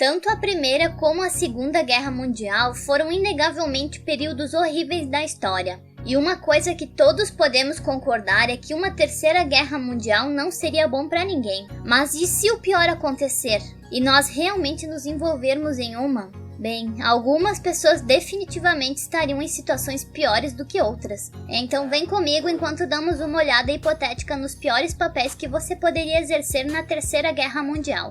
Tanto a Primeira como a Segunda Guerra Mundial foram inegavelmente períodos horríveis da história. E uma coisa que todos podemos concordar é que uma Terceira Guerra Mundial não seria bom para ninguém. Mas e se o pior acontecer? E nós realmente nos envolvermos em uma? Bem, algumas pessoas definitivamente estariam em situações piores do que outras. Então vem comigo enquanto damos uma olhada hipotética nos piores papéis que você poderia exercer na Terceira Guerra Mundial.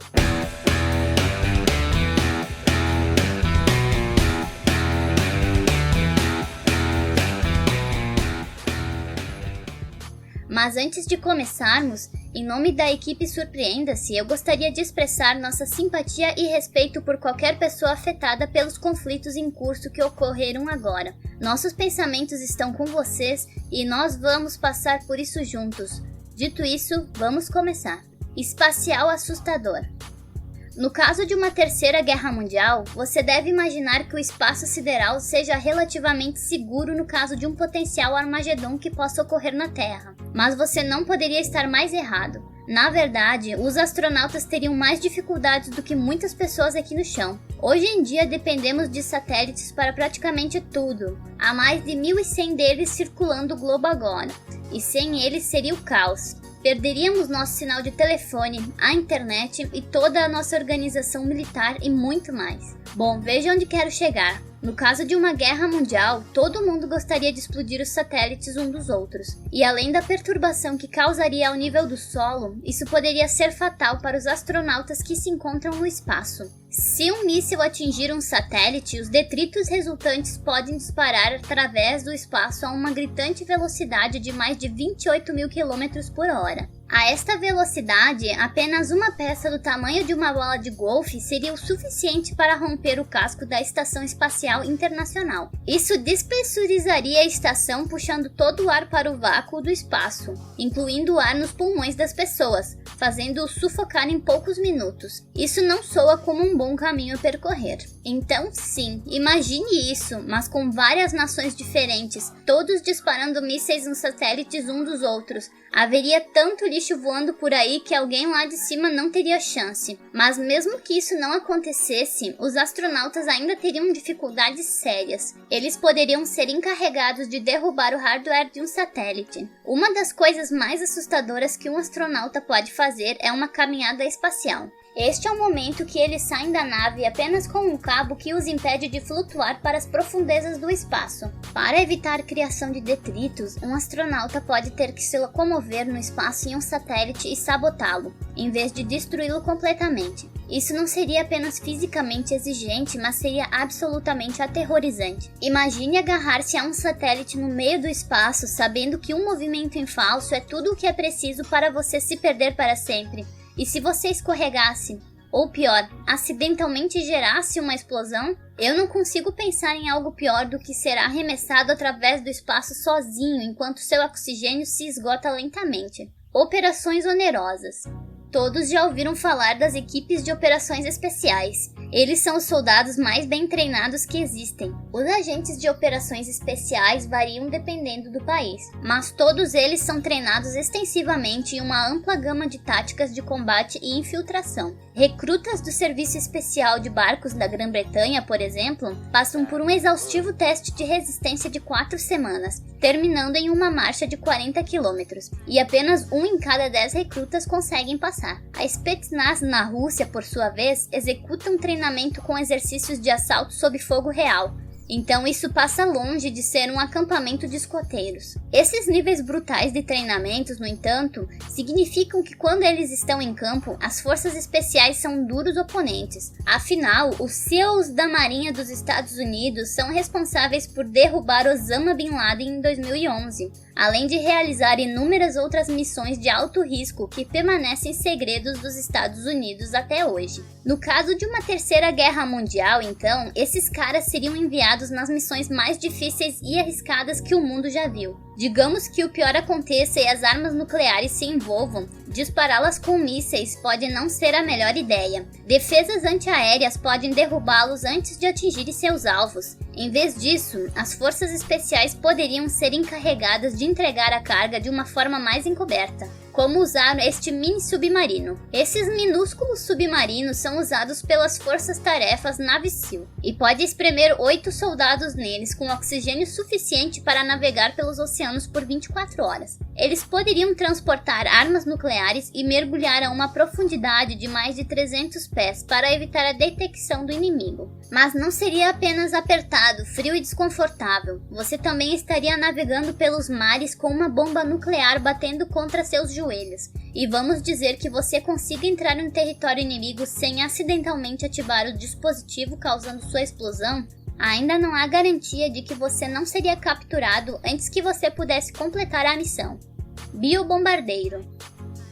Mas antes de começarmos, em nome da equipe Surpreenda-se, eu gostaria de expressar nossa simpatia e respeito por qualquer pessoa afetada pelos conflitos em curso que ocorreram agora. Nossos pensamentos estão com vocês e nós vamos passar por isso juntos. Dito isso, vamos começar. Espacial assustador. No caso de uma Terceira Guerra Mundial, você deve imaginar que o espaço sideral seja relativamente seguro no caso de um potencial Armagedon que possa ocorrer na Terra. Mas você não poderia estar mais errado. Na verdade, os astronautas teriam mais dificuldades do que muitas pessoas aqui no chão. Hoje em dia dependemos de satélites para praticamente tudo. Há mais de 1.100 deles circulando o globo agora. E sem eles seria o caos. Perderíamos nosso sinal de telefone, a internet e toda a nossa organização militar e muito mais. Bom, veja onde quero chegar. No caso de uma guerra mundial, todo mundo gostaria de explodir os satélites um dos outros. E além da perturbação que causaria ao nível do solo, isso poderia ser fatal para os astronautas que se encontram no espaço. Se um míssil atingir um satélite, os detritos resultantes podem disparar através do espaço a uma gritante velocidade de mais de 28.000 km por hora. A esta velocidade, apenas uma peça do tamanho de uma bola de golfe seria o suficiente para romper o casco da Estação Espacial Internacional. Isso despressurizaria a estação, puxando todo o ar para o vácuo do espaço, incluindo o ar nos pulmões das pessoas, fazendo-os sufocar em poucos minutos. Isso não soa como um bom caminho a percorrer. Então, sim, imagine isso, mas com várias nações diferentes, todos disparando mísseis nos satélites um dos outros. Haveria tanto lixo voando por aí que alguém lá de cima não teria chance. Mas mesmo que isso não acontecesse, os astronautas ainda teriam dificuldades sérias. Eles poderiam ser encarregados de derrubar o hardware de um satélite. Uma das coisas mais assustadoras que um astronauta pode fazer é uma caminhada espacial. Este é o momento que eles saem da nave apenas com um cabo que os impede de flutuar para as profundezas do espaço. Para evitar a criação de detritos, um astronauta pode ter que se locomover no espaço em um satélite e sabotá-lo, em vez de destruí-lo completamente. Isso não seria apenas fisicamente exigente, mas seria absolutamente aterrorizante. Imagine agarrar-se a um satélite no meio do espaço, sabendo que um movimento em falso é tudo o que é preciso para você se perder para sempre. E se você escorregasse, ou pior, acidentalmente gerasse uma explosão? Eu não consigo pensar em algo pior do que ser arremessado através do espaço sozinho enquanto seu oxigênio se esgota lentamente. Operações onerosas. Todos já ouviram falar das equipes de operações especiais. Eles são os soldados mais bem treinados que existem. Os agentes de operações especiais variam dependendo do país, mas todos eles são treinados extensivamente em uma ampla gama de táticas de combate e infiltração. Recrutas do Serviço Especial de Barcos da Grã-Bretanha, por exemplo, passam por um exaustivo teste de resistência de 4 semanas, terminando em uma marcha de 40 km, e apenas 1 em cada 10 recrutas conseguem passar. A Spetsnaz na Rússia, por sua vez, executa um treinamento com exercícios de assalto sob fogo real. Então isso passa longe de ser um acampamento de escoteiros. Esses níveis brutais de treinamentos, no entanto, significam que quando eles estão em campo, as forças especiais são duros oponentes. Afinal, os SEALs da Marinha dos Estados Unidos são responsáveis por derrubar Osama Bin Laden em 2011, além de realizar inúmeras outras missões de alto risco que permanecem segredos dos Estados Unidos até hoje. No caso de uma terceira guerra mundial, então, esses caras seriam enviados nas missões mais difíceis e arriscadas que o mundo já viu. Digamos que o pior aconteça e as armas nucleares se envolvam, dispará-las com mísseis pode não ser a melhor ideia. Defesas antiaéreas podem derrubá-los antes de atingirem seus alvos. Em vez disso, as forças especiais poderiam ser encarregadas de entregar a carga de uma forma mais encoberta. como usar este mini submarino. Esses minúsculos submarinos são usados pelas forças-tarefas Navy SEAL e pode espremer 8 soldados neles com oxigênio suficiente para navegar pelos oceanos por 24 horas. Eles poderiam transportar armas nucleares e mergulhar a uma profundidade de mais de 300 pés para evitar a detecção do inimigo. Mas não seria apenas apertado, frio e desconfortável. Você também estaria navegando pelos mares com uma bomba nuclear batendo contra seus joelhos. E vamos dizer que você consiga entrar no território inimigo sem acidentalmente ativar o dispositivo causando sua explosão. Ainda não há garantia de que você não seria capturado antes que você pudesse completar a missão. Biobombardeiro.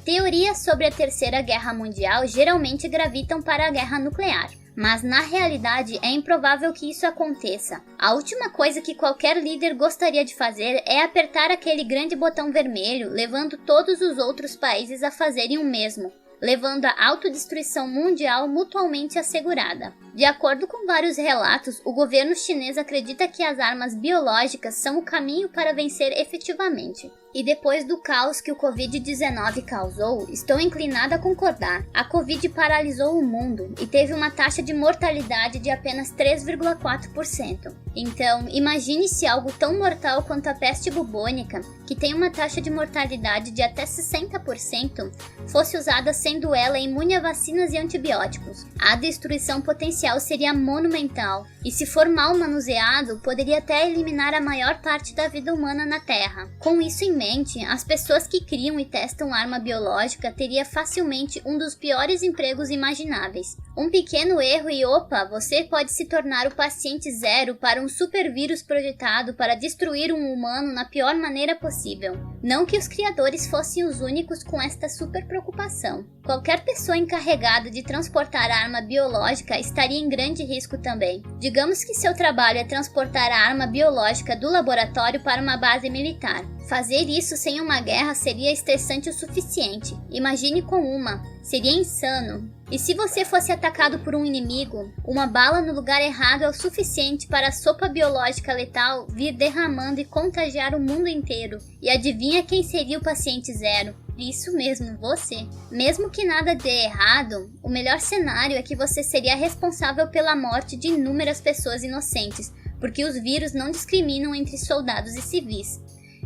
Teorias sobre a Terceira Guerra Mundial geralmente gravitam para a guerra nuclear, mas na realidade é improvável que isso aconteça. A última coisa que qualquer líder gostaria de fazer é apertar aquele grande botão vermelho, levando todos os outros países a fazerem o mesmo, levando a autodestruição mundial mutuamente assegurada. De acordo com vários relatos, o governo chinês acredita que as armas biológicas são o caminho para vencer efetivamente. E depois do caos que o Covid-19 causou, estou inclinada a concordar. A Covid paralisou o mundo e teve uma taxa de mortalidade de apenas 3,4%. Então, imagine se algo tão mortal quanto a peste bubônica, que tem uma taxa de mortalidade de até 60%, fosse usada sendo ela imune a vacinas e antibióticos. A destruição potencial seria monumental, e se for mal manuseado, poderia até eliminar a maior parte da vida humana na Terra. Com isso em mente, as pessoas que criam e testam arma biológica teriam facilmente um dos piores empregos imagináveis. Um pequeno erro e opa, você pode se tornar o paciente zero para um supervírus projetado para destruir um humano na pior maneira possível. Não que os criadores fossem os únicos com esta super preocupação. Qualquer pessoa encarregada de transportar a arma biológica estaria em grande risco também. Digamos que seu trabalho é transportar a arma biológica do laboratório para uma base militar. Fazer isso sem uma guerra seria estressante o suficiente. Imagine com uma. Seria insano. E se você fosse atacado por um inimigo, uma bala no lugar errado é o suficiente para a sopa biológica letal vir derramando e contagiar o mundo inteiro. E adivinha quem seria o paciente zero? Isso mesmo, você. Mesmo que nada dê errado, o melhor cenário é que você seria responsável pela morte de inúmeras pessoas inocentes, porque os vírus não discriminam entre soldados e civis.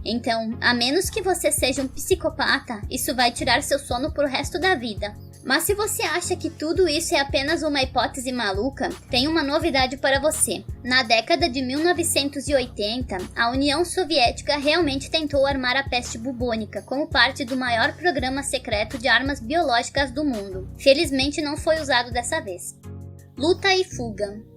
Então, a menos que você seja um psicopata, isso vai tirar seu sono pro resto da vida. Mas se você acha que tudo isso é apenas uma hipótese maluca, tem uma novidade para você. Na década de 1980, a União Soviética realmente tentou armar a peste bubônica como parte do maior programa secreto de armas biológicas do mundo. Felizmente não foi usado dessa vez. Luta e fuga.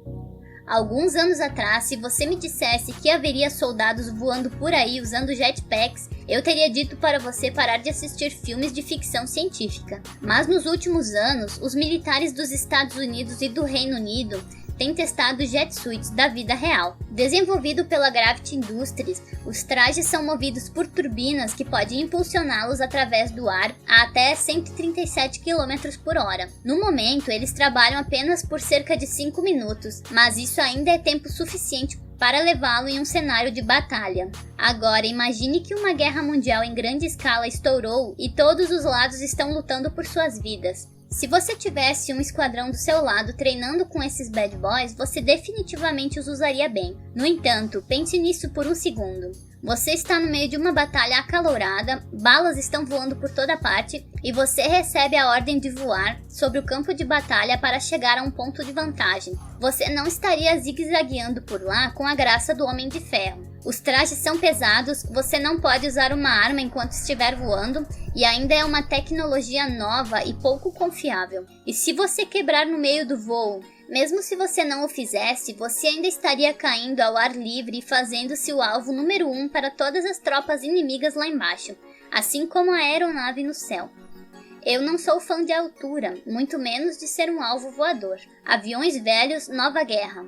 Alguns anos atrás, se você me dissesse que haveria soldados voando por aí usando jetpacks, eu teria dito para você parar de assistir filmes de ficção científica. Mas nos últimos anos, os militares dos Estados Unidos e do Reino Unido têm testado jet suits da vida real. Desenvolvido pela Gravity Industries, os trajes são movidos por turbinas que podem impulsioná-los através do ar a até 137 km por hora. No momento, eles trabalham apenas por cerca de 5 minutos, mas isso ainda é tempo suficiente para levá-lo em um cenário de batalha. Agora, imagine que uma guerra mundial em grande escala estourou e todos os lados estão lutando por suas vidas. Se você tivesse um esquadrão do seu lado treinando com esses bad boys, você definitivamente os usaria bem. No entanto, pense nisso por um segundo. Você está no meio de uma batalha acalorada, balas estão voando por toda parte e você recebe a ordem de voar sobre o campo de batalha para chegar a um ponto de vantagem. Você não estaria zigue-zagueando por lá com a graça do Homem de Ferro. Os trajes são pesados, você não pode usar uma arma enquanto estiver voando e ainda é uma tecnologia nova e pouco confiável. E se você quebrar no meio do voo, mesmo se você não o fizesse, você ainda estaria caindo ao ar livre e fazendo-se o alvo número 1 para todas as tropas inimigas lá embaixo, assim como a aeronave no céu. Eu não sou fã de altura, muito menos de ser um alvo voador. Aviões velhos, nova guerra.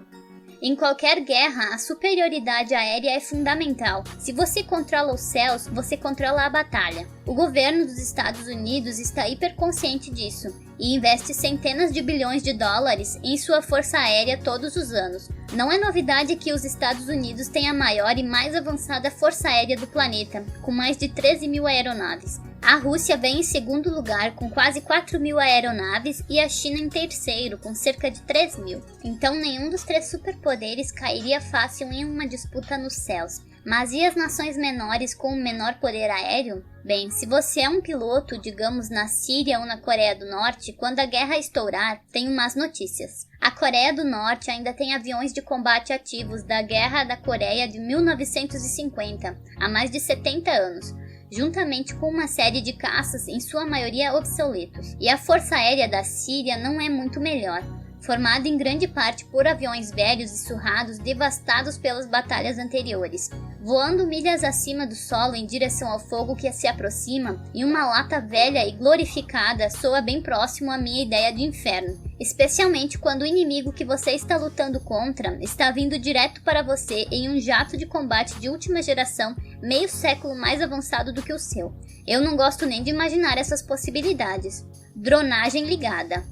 Em qualquer guerra, a superioridade aérea é fundamental. Se você controla os céus, você controla a batalha. O governo dos Estados Unidos está hiperconsciente disso, e investe centenas de bilhões de dólares em sua força aérea todos os anos. Não é novidade que os Estados Unidos têm a maior e mais avançada força aérea do planeta, com mais de 13 mil aeronaves. A Rússia vem em segundo lugar, com quase 4 mil aeronaves, e a China em terceiro, com cerca de 3 mil. Então nenhum dos três superpoderes cairia fácil em uma disputa nos céus. Mas e as nações menores com um menor poder aéreo? Bem, se você é um piloto, digamos na Síria ou na Coreia do Norte, quando a guerra estourar, tenho más notícias. A Coreia do Norte ainda tem aviões de combate ativos da Guerra da Coreia de 1950, há mais de 70 anos. Juntamente com uma série de caças, em sua maioria obsoletos. E a Força Aérea da Síria não é muito melhor, formada em grande parte por aviões velhos e surrados devastados pelas batalhas anteriores, voando milhas acima do solo em direção ao fogo que se aproxima, e uma lata velha e glorificada soa bem próximo à minha ideia de inferno, especialmente quando o inimigo que você está lutando contra está vindo direto para você em um jato de combate de última geração, meio século mais avançado do que o seu. Eu não gosto nem de imaginar essas possibilidades. Dronagem ligada.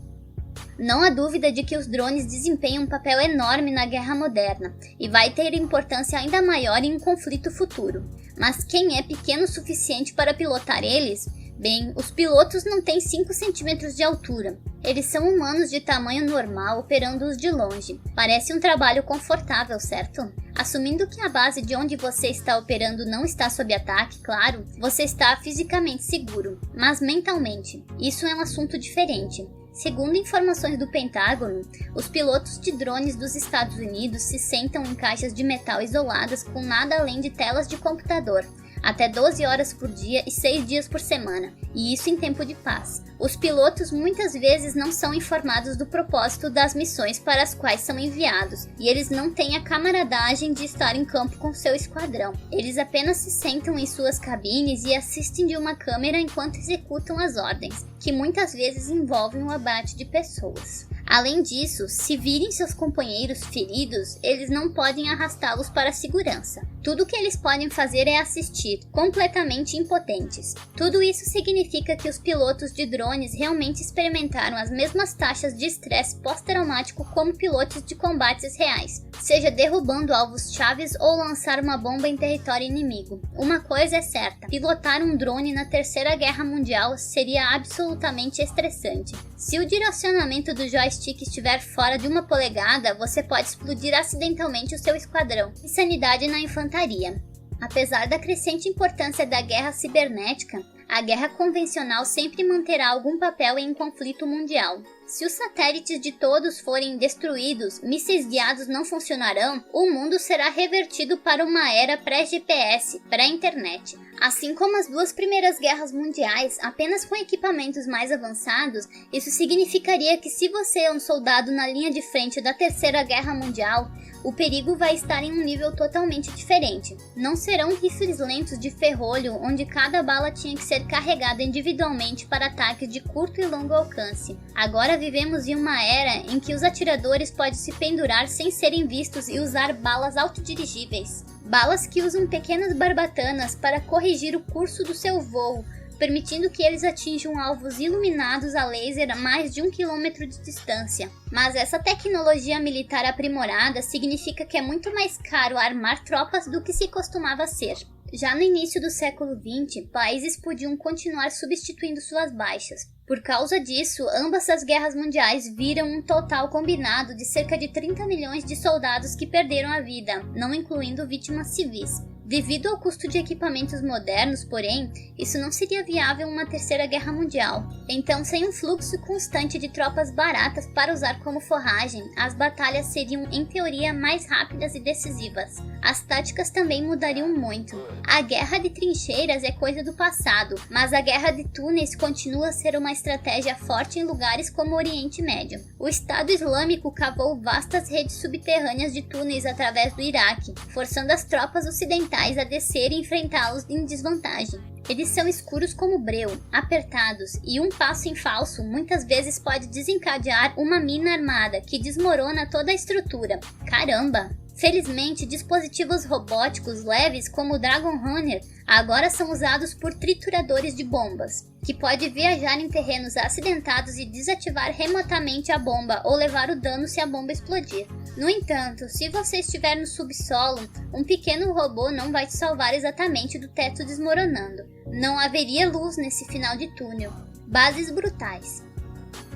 Não há dúvida de que os drones desempenham um papel enorme na guerra moderna e vai ter importância ainda maior em um conflito futuro. Mas quem é pequeno o suficiente para pilotar eles? Bem, os pilotos não têm 5 centímetros de altura. Eles são humanos de tamanho normal operando-os de longe. Parece um trabalho confortável, certo? Assumindo que a base de onde você está operando não está sob ataque, claro, você está fisicamente seguro, mas mentalmente. Isso é um assunto diferente. Segundo informações do Pentágono, os pilotos de drones dos Estados Unidos se sentam em caixas de metal isoladas com nada além de telas de computador, até 12 horas por dia e 6 dias por semana, e isso em tempo de paz. Os pilotos muitas vezes não são informados do propósito das missões para as quais são enviados, e eles não têm a camaradagem de estar em campo com seu esquadrão. Eles apenas se sentam em suas cabines e assistem de uma câmera enquanto executam as ordens, que muitas vezes envolvem o abate de pessoas. Além disso, se virem seus companheiros feridos, eles não podem arrastá-los para a segurança. Tudo o que eles podem fazer é assistir, completamente impotentes. Tudo isso significa que os pilotos de drones realmente experimentaram as mesmas taxas de estresse pós-traumático como pilotos de combates reais, seja derrubando alvos chaves ou lançar uma bomba em território inimigo. Uma coisa é certa, pilotar um drone na Terceira Guerra Mundial seria absolutamente estressante. Se o direcionamento do joystick estiver fora de 1 polegada, você pode explodir acidentalmente o seu esquadrão. Insanidade na infantaria. Apesar da crescente importância da guerra cibernética, a guerra convencional sempre manterá algum papel em um conflito mundial. Se os satélites de todos forem destruídos, mísseis guiados não funcionarão, o mundo será revertido para uma era pré-GPS, pré-internet. Assim como as 2 primeiras guerras mundiais, apenas com equipamentos mais avançados, isso significaria que se você é um soldado na linha de frente da Terceira Guerra Mundial, o perigo vai estar em um nível totalmente diferente. Não serão rifles lentos de ferrolho onde cada bala tinha que ser carregada individualmente para ataques de curto e longo alcance. Agora vivemos em uma era em que os atiradores podem se pendurar sem serem vistos e usar balas autodirigíveis. Balas que usam pequenas barbatanas para corrigir o curso do seu voo, permitindo que eles atinjam alvos iluminados a laser a mais de 1 quilômetro de distância. Mas essa tecnologia militar aprimorada significa que é muito mais caro armar tropas do que se costumava ser. Já no início do século XX, países podiam continuar substituindo suas baixas. Por causa disso, ambas as guerras mundiais viram um total combinado de cerca de 30 milhões de soldados que perderam a vida, não incluindo vítimas civis. Devido ao custo de equipamentos modernos, porém, isso não seria viável em uma terceira guerra mundial. Então, sem um fluxo constante de tropas baratas para usar como forragem, as batalhas seriam, em teoria, mais rápidas e decisivas. As táticas também mudariam muito. A guerra de trincheiras é coisa do passado, mas a guerra de túneis continua a ser uma estratégia forte em lugares como o Oriente Médio. O Estado Islâmico cavou vastas redes subterrâneas de túneis através do Iraque, forçando as tropas ocidentais a descer e enfrentá-los em desvantagem. Eles são escuros como breu, apertados, e um passo em falso muitas vezes pode desencadear uma mina armada que desmorona toda a estrutura. Caramba! Felizmente, dispositivos robóticos leves como o Dragon Runner agora são usados por trituradores de bombas, que pode viajar em terrenos acidentados e desativar remotamente a bomba ou levar o dano se a bomba explodir. No entanto, se você estiver no subsolo, um pequeno robô não vai te salvar exatamente do teto desmoronando. Não haveria luz nesse final de túnel. Bases brutais.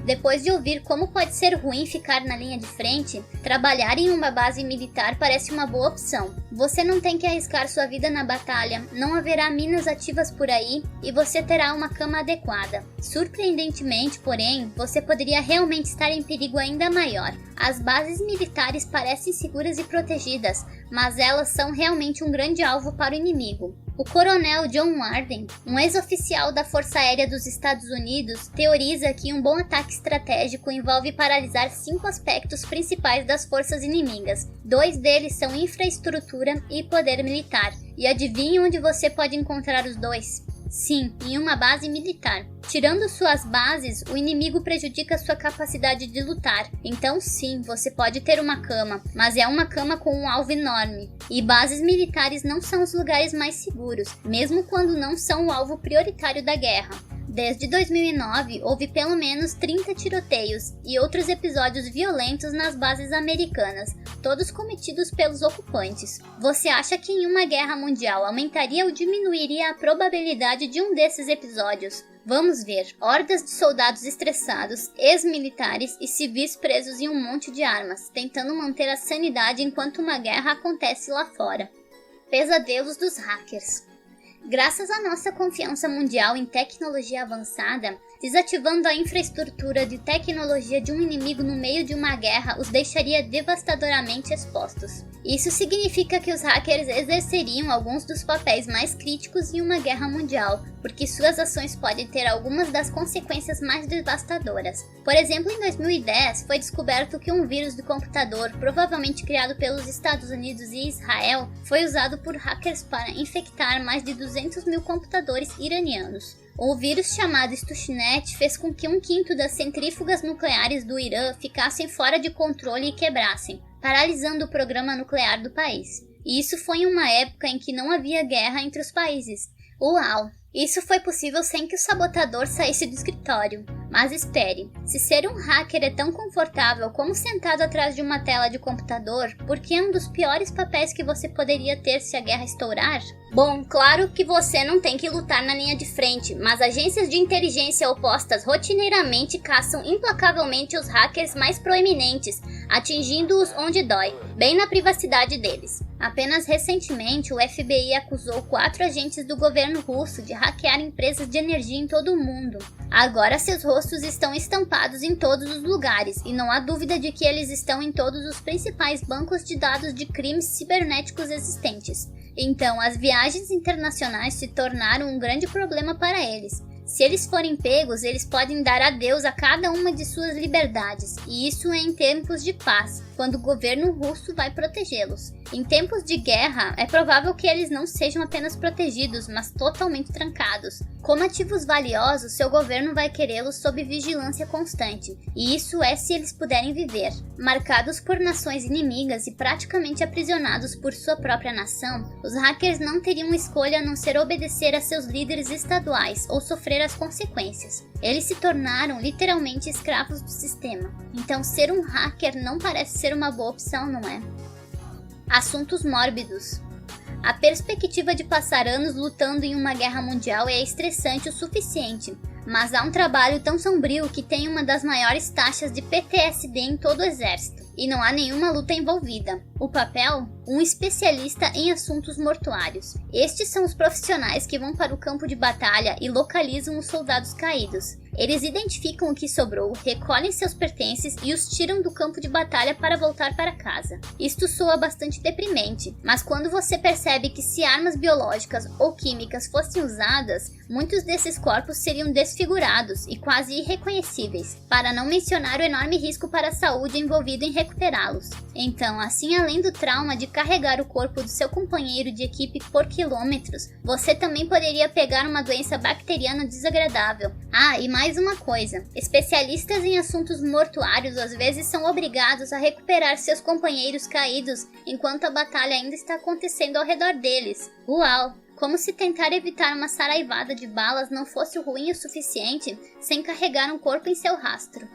Depois de ouvir como pode ser ruim ficar na linha de frente, trabalhar em uma base militar parece uma boa opção. Você não tem que arriscar sua vida na batalha, não haverá minas ativas por aí e você terá uma cama adequada. Surpreendentemente, porém, você poderia realmente estar em perigo ainda maior. As bases militares parecem seguras e protegidas, mas elas são realmente um grande alvo para o inimigo. O coronel John Warden, um ex-oficial da Força Aérea dos Estados Unidos, teoriza que um bom ataque estratégico envolve paralisar 5 aspectos principais das forças inimigas. 2 deles são infraestrutura e poder militar. E adivinhe onde você pode encontrar os 2? Sim, em uma base militar. Tirando suas bases, o inimigo prejudica sua capacidade de lutar. Então sim, você pode ter uma cama, mas é uma cama com um alvo enorme. E bases militares não são os lugares mais seguros, mesmo quando não são o alvo prioritário da guerra. Desde 2009, houve pelo menos 30 tiroteios e outros episódios violentos nas bases americanas, todos cometidos pelos ocupantes. Você acha que em uma guerra mundial aumentaria ou diminuiria a probabilidade de um desses episódios? Vamos ver. Hordas de soldados estressados, ex-militares e civis presos em um monte de armas, tentando manter a sanidade enquanto uma guerra acontece lá fora. Pesadelos dos hackers. Graças à nossa confiança mundial em tecnologia avançada, desativando a infraestrutura de tecnologia de um inimigo no meio de uma guerra os deixaria devastadoramente expostos. Isso significa que os hackers exerceriam alguns dos papéis mais críticos em uma guerra mundial, porque suas ações podem ter algumas das consequências mais devastadoras. Por exemplo, em 2010, foi descoberto que um vírus do computador, provavelmente criado pelos Estados Unidos e Israel, foi usado por hackers para infectar mais de 200 mil computadores iranianos. O vírus chamado Stuxnet fez com que 1/5 das centrífugas nucleares do Irã ficassem fora de controle e quebrassem, paralisando o programa nuclear do país. E isso foi em uma época em que não havia guerra entre os países. Uau! Isso foi possível sem que o sabotador saísse do escritório. Mas espere, se ser um hacker é tão confortável como sentado atrás de uma tela de computador, por que é um dos piores papéis que você poderia ter se a guerra estourar? Bom, claro que você não tem que lutar na linha de frente, mas agências de inteligência opostas rotineiramente caçam implacavelmente os hackers mais proeminentes, atingindo-os onde dói, bem na privacidade deles. Apenas recentemente, o FBI acusou 4 agentes do governo russo de hackear empresas de energia em todo o mundo. Agora seus rostos estão estampados em todos os lugares, e não há dúvida de que eles estão em todos os principais bancos de dados de crimes cibernéticos existentes. Então, as viagens internacionais se tornaram um grande problema para eles. Se eles forem pegos, eles podem dar adeus a cada uma de suas liberdades, e isso é em tempos de paz, quando o governo russo vai protegê-los. Em tempos de guerra, é provável que eles não sejam apenas protegidos, mas totalmente trancados. Como ativos valiosos, seu governo vai querê-los sob vigilância constante, e isso é se eles puderem viver. Marcados por nações inimigas e praticamente aprisionados por sua própria nação, os hackers não teriam escolha a não ser obedecer a seus líderes estaduais ou sofrer as consequências. Eles se tornaram literalmente escravos do sistema. Então ser um hacker não parece ser uma boa opção, não é? Assuntos mórbidos. A perspectiva de passar anos lutando em uma guerra mundial é estressante o suficiente, mas há um trabalho tão sombrio que tem uma das maiores taxas de PTSD em todo o exército, e não há nenhuma luta envolvida. O papel? Um especialista em assuntos mortuários. Estes são os profissionais que vão para o campo de batalha e localizam os soldados caídos. Eles identificam o que sobrou, recolhem seus pertences e os tiram do campo de batalha para voltar para casa. Isto soa bastante deprimente, mas quando você percebe que se armas biológicas ou químicas fossem usadas, muitos desses corpos seriam desfigurados e quase irreconhecíveis, para não mencionar o enorme risco para a saúde envolvido em recuperá-los. Então, assim, além do trauma de carregar o corpo do seu companheiro de equipe por quilômetros, você também poderia pegar uma doença bacteriana desagradável. Ah, e mais uma coisa, especialistas em assuntos mortuários às vezes são obrigados a recuperar seus companheiros caídos enquanto a batalha ainda está acontecendo ao redor deles. Uau! Como se tentar evitar uma saraivada de balas não fosse ruim o suficiente sem carregar um corpo em seu rastro.